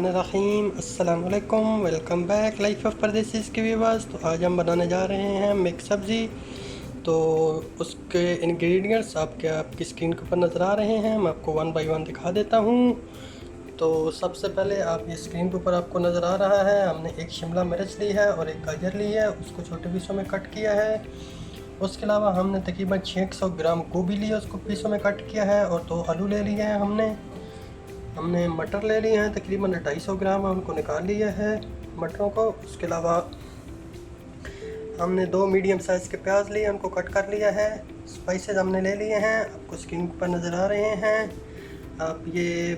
बिस्मिल्लाहिर्रहमानिर्रहीम। अस्सलाम वालेकुम, वेलकम बैक लाइफ ऑफ परदेसीज़ के व्यूअर्स। तो आज हम बनाने जा रहे हैं मिक्स सब्ज़ी। तो उसके इंग्रेडिएंट्स आपकी स्क्रीन के ऊपर नज़र आ रहे हैं। मैं आपको वन बाय वन दिखा देता हूँ। तो सबसे पहले आप ये स्क्रीन के ऊपर आपको नज़र आ रहा है, हमने एक शिमला मिर्च ली है और एक गाजर ली है, उसको छोटे पीसों में कट किया है। उसके अलावा हमने तकरीबन 600 ग्राम गोभी ली है, उसको पीसों में कट किया है, और 2 आलू ले लिए हैं। हमने मटर ले लिए हैं, तकरीबन 250 ग्राम उनको निकाल लिया है मटरों को। उसके अलावा हमने 2 मीडियम साइज़ के प्याज लिए, उनको कट कर लिया है। स्पाइसेस हमने ले लिए हैं, आपको स्क्रीन पर नज़र आ रहे हैं। आप ये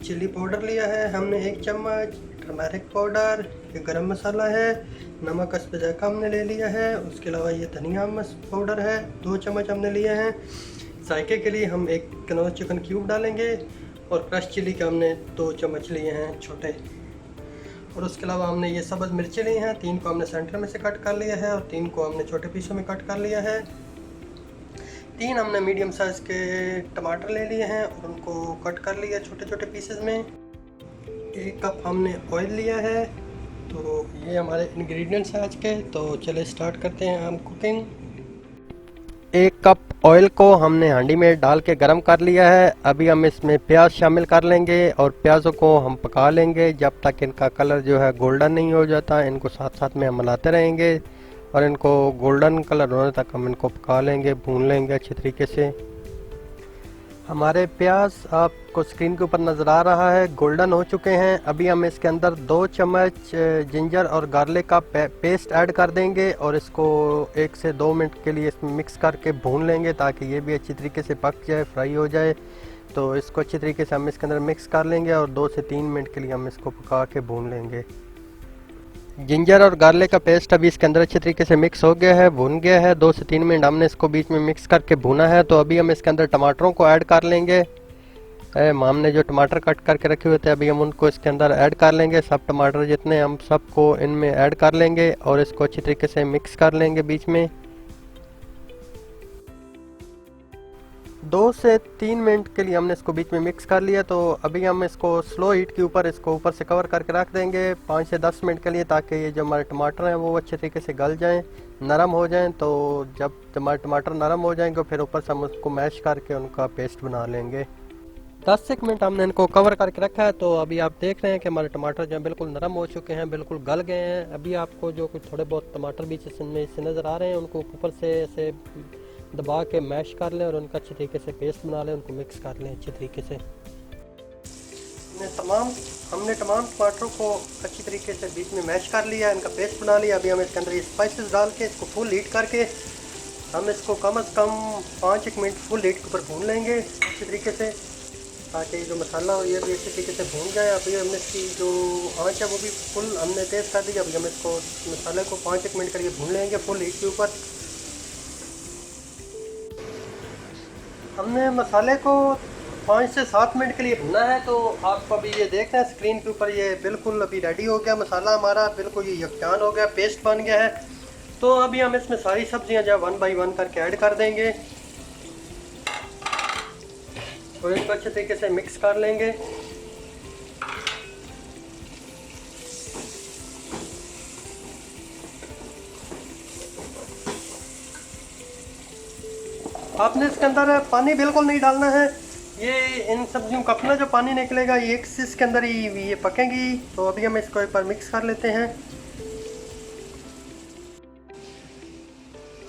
चिली पाउडर लिया है हमने 1 चम्मच, टर्मरिक पाउडर, ये गरम मसाला है, नमक हस्ब ज़ायक़ा हमने ले लिया है। उसके अलावा ये धनिया पाउडर है 2 चम्मच हमने लिए हैं। जायके के लिए हम 1 कनौर चिकन क्यूब डालेंगे, और क्रश चिली के हमने 2 चम्मच लिए हैं छोटे। और उसके अलावा हमने ये सब्ज़ मिर्चें ली हैं, 3 को हमने सेंटर में से कट कर लिया है, और 3 को हमने छोटे पीसों में कट कर लिया है। 3 हमने मीडियम साइज़ के टमाटर ले लिए हैं और उनको कट कर लिया छोटे छोटे पीसेस में। 1 कप हमने ऑयल लिया है। तो ये हमारे इंग्रेडिएंट्स हैं आज के। तो चले स्टार्ट करते हैं हम कुकिंग। 1 कप ऑयल को हमने हांडी में डाल के गरम कर लिया है। अभी हम इसमें प्याज शामिल कर लेंगे और प्याज़ों को हम पका लेंगे जब तक इनका कलर जो है गोल्डन नहीं हो जाता। इनको साथ साथ में हम मिलाते रहेंगे और इनको गोल्डन कलर होने तक हम इनको पका लेंगे, भून लेंगे अच्छी तरीके से। हमारे प्याज आपको स्क्रीन के ऊपर नज़र आ रहा है गोल्डन हो चुके हैं। अभी हम इसके अंदर 2 चम्मच जिंजर और गार्लिक का पेस्ट ऐड कर देंगे और इसको 1 से 2 मिनट के लिए इसमें मिक्स करके भून लेंगे ताकि ये भी अच्छी तरीके से पक जाए, फ्राई हो जाए। तो इसको अच्छी तरीके से हम इसके अंदर मिक्स कर लेंगे और 2 से 3 मिनट के लिए हम इसको पका के भून लेंगे। जिंजर और गार्लिक का पेस्ट अभी इसके अंदर अच्छे तरीके से मिक्स हो गया है, भुन गया है। 2 से 3 मिनट हमने इसको बीच में मिक्स करके भुना है। तो अभी हम इसके अंदर टमाटरों को ऐड कर लेंगे। हमने जो टमाटर कट करके रखे हुए थे अभी हम उनको इसके अंदर ऐड कर लेंगे। सब टमाटर जितने हम सबको इनमें ऐड कर लेंगे और इसको अच्छी तरीके से मिक्स कर लेंगे बीच में। 2 से 3 मिनट के लिए हमने इसको बीच में मिक्स कर लिया। तो अभी हम इसको स्लो हीट के ऊपर इसको ऊपर से कवर करके रख देंगे 5 से 10 मिनट के लिए, ताकि ये जो हमारे टमाटर हैं वो अच्छे तरीके से गल जाएं, नरम हो जाएं। तो जब हमारे टमाटर नरम हो जाएंगे फिर ऊपर से हम उसको मैश करके उनका पेस्ट बना लेंगे। 10 से 1 मिनट हमने इनको कवर करके रखा है। तो अभी आप देख रहे हैं कि हमारे टमाटर जो है बिल्कुल नरम हो चुके हैं, बिल्कुल गल गए हैं। अभी आपको जो कुछ थोड़े बहुत टमाटर बीच में से नज़र आ रहे हैं उनको ऊपर से ऐसे दबा के मैश कर लें और उनका अच्छे तरीके से पेस्ट बना लें, उनको मिक्स कर लें अच्छे तरीके से। हमने तमाम टमाटरों को अच्छी तरीके से बीच में मैश कर लिया, इनका पेस्ट बना लिया। अभी हम इसके अंदर ये स्पाइसेस डाल के इसको फुल हीट करके हम इसको कम से कम 5-1 मिनट फुल हीट के ऊपर भून लेंगे अच्छे तरीके से, ताकि जो मसाला हो ये भी अच्छे तरीके से भून जाए। अभी हमने इसकी जो आँच है वो भी फुल हमने तेज़ कर दी। अभी हम इसको मसाले को 5-1 मिनट के लिए भून लेंगे फुल हीट के ऊपर। हमने मसाले को 5 से 7 मिनट के लिए भुना है। तो आपको अभी ये देख रहे हैं स्क्रीन के ऊपर ये बिल्कुल अभी रेडी हो गया मसाला हमारा, बिल्कुल ये यकजान हो गया, पेस्ट बन गया है। तो अभी हम इसमें सारी सब्जियां जो 1 बाय 1 करके ऐड कर देंगे और इनको अच्छे तरीके से मिक्स कर लेंगे। आपने इसके अंदर पानी बिल्कुल नहीं डालना है। ये इन सब्जियों का अपना जो पानी निकलेगा ये एक इसके अंदर ही ये पकेंगी। तो अभी हम इसको एक बार मिक्स कर लेते हैं।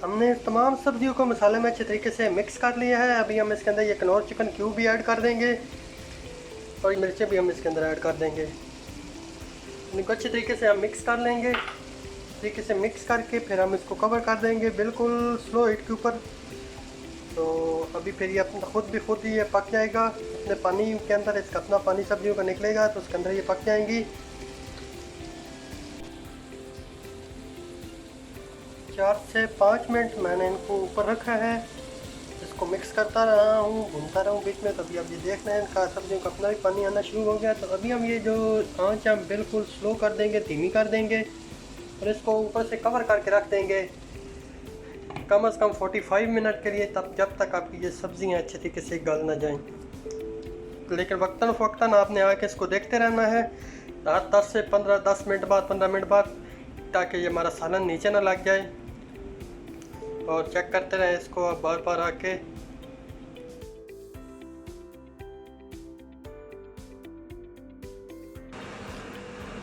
हमने तमाम सब्जियों को मसाले में अच्छे तरीके से मिक्स कर लिया है। अभी हम इसके अंदर ये कनौर चिकन क्यूब भी ऐड कर देंगे और मिर्चें भी हम इसके अंदर ऐड कर देंगे। इनको अच्छे तरीके से हम मिक्स कर लेंगे। तरीके से मिक्स करके फिर हम इसको कवर कर देंगे बिल्कुल स्लो हीट के ऊपर। तो अभी फिर ये अपना खुद ही ये पक जाएगा अपने पानी के अंदर। इसका अपना पानी सब्जियों का निकलेगा तो उसके अंदर ये पक जाएंगी। 4 से 5 मिनट मैंने इनको ऊपर रखा है, इसको मिक्स करता रहा हूँ, भूनता रहा हूँ बीच में। तभी अब ये देख रहे हैं इनका सब्जियों का अपना भी पानी आना शुरू हो गया। तो अभी हम ये जो आँच हम बिल्कुल स्लो कर देंगे, धीमी कर देंगे और इसको ऊपर से कवर करके रख देंगे कम से कम 45 मिनट के लिए, तब जब तक आपकी ये सब्जियां अच्छे तरीके से गल ना जाएं। लेकिन वक्तन फ़वक्तन आपने आके इसको देखते रहना है। 10 से 10 मिनट बाद 15 मिनट बाद, ताकि ये हमारा सालन नीचे ना लग जाए। और चेक करते रहें इसको आप बार बार आके।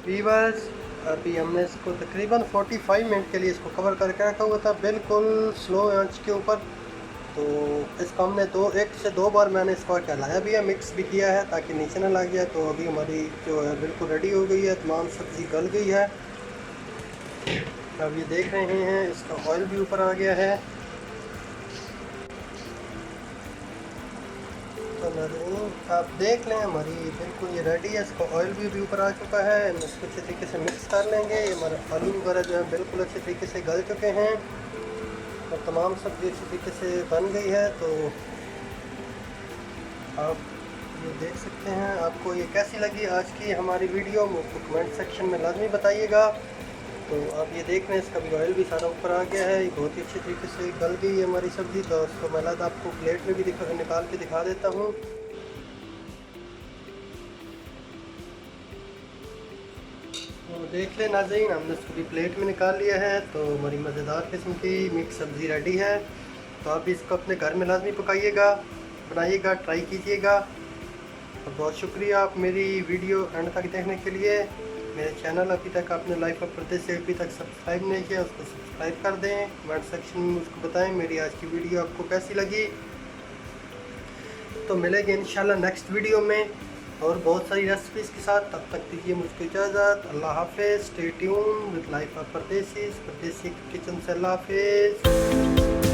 व्यूअर्स, अभी हमने इसको तकरीबन 45 मिनट के लिए इसको कवर करके रखा हुआ था, बिल्कुल स्लो आंच के ऊपर। तो इसको हमने 1 से 2 बार मैंने इसको चलाया भी है, मिक्स भी किया है ताकि नीचे ना लग जाए। तो अभी हमारी जो है बिल्कुल रेडी हो गई है, तमाम सब्ज़ी गल गई है। अब ये देख रहे हैं इसका ऑयल भी ऊपर आ गया है। तो आप देख लें हमारी बिल्कुल ये रेडी है, इसका ऑयल भी ऊपर आ चुका है। हम इसको अच्छे तरीके से मिक्स कर लेंगे। ये हमारा आलू वगैरह जो है बिल्कुल अच्छे तरीके से गल चुके हैं और तमाम सब्ज़ी अच्छी तरीके से बन गई है। तो आप ये देख सकते हैं। आपको ये कैसी लगी आज की हमारी वीडियो, मुझको कमेंट सेक्शन में लाजमी बताइएगा। तो आप ये देख रहे हैं इसका भी ऑयल भी सारा ऊपर आ गया है, ये बहुत ही अच्छे तरीके से गल गई है हमारी सब्ज़ी। तो उसको मैं आपको प्लेट में भी निकाल के दिखा देता हूँ। तो देख लें नाज़रीन, हमने इसको भी प्लेट में निकाल लिया है। तो हमारी मज़ेदार किस्म की मिक्स सब्ज़ी रेडी है। तो आप इसको अपने घर में लाजमी पकाइएगा, बनाइएगा, ट्राई कीजिएगा। तो बहुत शुक्रिया आप मेरी वीडियो एंड तक देखने के लिए। मेरे चैनल अभी तक आपने लाइफ ऑफ परदेस से अभी तक सब्सक्राइब नहीं किया, उसको सब्सक्राइब कर दें। कमेंट सेक्शन में मुझको बताएं मेरी आज की वीडियो आपको कैसी लगी। तो मिलेंगे इंशाल्लाह नेक्स्ट वीडियो में और बहुत सारी रेसिपीज़ के साथ। तब तक दीजिए मुझको इजाज़त। अल्लाह हाफिज़। Stay tune with life of परदेसी किचन से। अल्लाह हाफिज़।